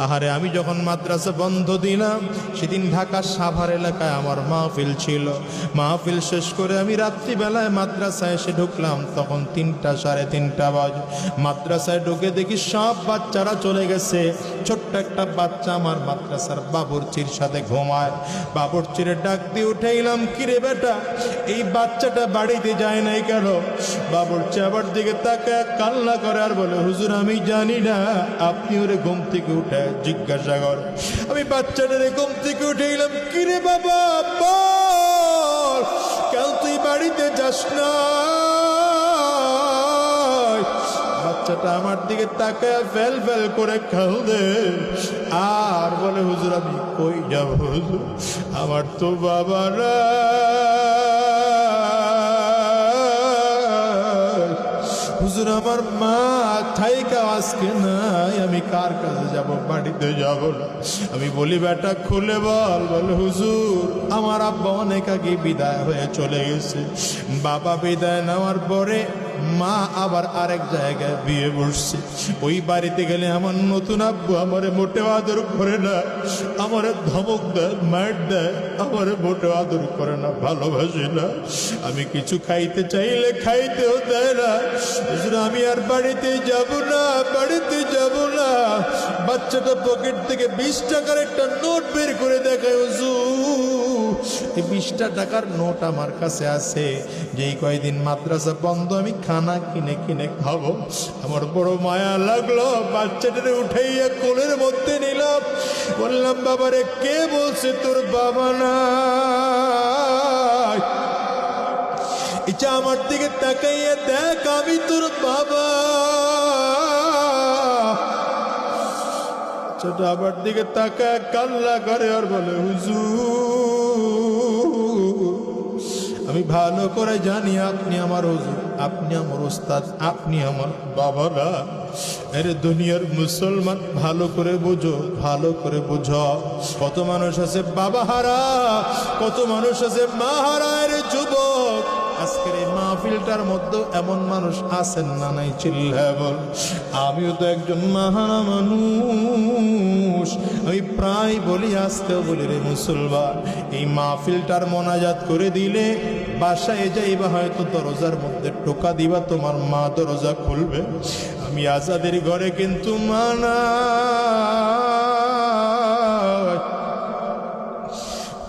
আহারে আমি যখন মাদ্রাসা বন্ধ দিলাম সেদিন ঢাকা সাভার এলাকায় আমার মাহফিল ছিল। মাহফিল শেষ করে আমি রাত্রিবেলায় মাদ্রাসায় এসে ঢুকলাম, তখন 3টা সাড়ে 3টা বাজে। মাদ্রাসায় ঢুকে দেখি সব বাচ্চারা চলে গেছে, ছোট্ট একটা বাচ্চা আমার মাদ্রাসার বাবুর্চির সাথে ঘুমায়। বাবুর্চিরে ডাক দিয়ে উঠাইলাম, কিরে বেটা এই বাচ্চাটা বাড়িতে যায় নাই কেন? বাবুর্চি আবার দিকে তাকায় কান্না করে আর বলে, হুজুর আমি জানি না, আপনি ওরে ঘুম থেকে উঠে জিজ্ঞাসা কর। আমি বাচ্চাটারে ঘুম থেকে উঠাইলাম, কিরে বাবা বল কেন তুই বাড়িতে যাস না? বাচ্চাটা আমার দিকে তাকায় ফেল ফেল করে কাঁদে আর বলে, হুজুর আমি কই যাব হুজুর, আমার তো বাবা না, হুজুর আমার মা থাইকা আজকে নাই, আমি কার কাছে যাব, বাড়িতে যাব না। আমি বলি বেটা খুলে বল। বলে হুজুর আমার আব্বা অনেক আগে বিদায় হয়ে চলে গেছে। বাবা বিদায় নেওয়ার পরে মা আবার আরেক জায়গায় বিয়ে বসছে। ওই বাড়িতে গেলে আমার নতুন আব্বু আমারে মোটেও আদর করে না, আমারে ধমক দেয়, মার দেয়, আমারে মোটেও আদর করে না, ভালোবাসে না। আমি কিছু খাইতে চাইলে খাইতেও দেয় না। আমি আর বাড়িতে যাব না, বাড়িতে যাব না। বাচ্চাটা পকেট থেকে 20 টাকার একটা নোট বের করে দেখায়, হুজুর এই 20টা টাকার নোট আমার কাছে আছে, যেই কয়দিন মাদ্রাসা বন্ধ আমি খানা কিনে কিনে খাবো। আমার বড় মায়া লাগলো, বাচ্চাটারে উঠাইয়া কোলের মধ্যে নিলাম, বললাম বাবারে কে বলছে তোর বাবা নাই? এটা আমার দিকে তাকাইয়া দেখ, আমি তোর বাবা। ছোট আবার দিকে তাকায় কান্না করে আর বলে, হুজুর আমি ভালো করে জানি আপনি আমার হুজুর, আপনি আমার ওস্তাদ, আপনি আমার বাবা না। আরে দুনিয়ার মুসলমান ভালো করে বুঝো, ভালো করে বুঝো। কত মানুষ আছে বাবা হারা, কত মানুষ আছে মা হারা। আরে যুবক আজকের এই মাহফিলটার মধ্যে এমন মানুষ আছেন না নাই? চিল্লায় বল। আমিও তো একজন মাহারা মানুষ। আমি প্রায় বলি, আজকেও বলি রে মুসলমান, এই মাহফিলটার মোনাজাত করে দিলে বাসায় যাইবা, হয়তো দরজার মধ্যে টোকা দিবা, তোমার মা দরজা খুলবে। আমি আজাদের ঘরে কিন্তু মানা,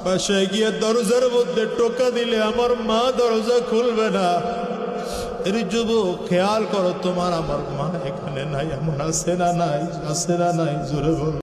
বাসায় গিয়ে দরজার মধ্যে টোকা দিলে আমার মা দরজা খুলবে না। এর যুবক খেয়াল করো, তোমার আমার মা এখানে নাই, এমন আছে না নাই? আছে না নাই? জোরে বল।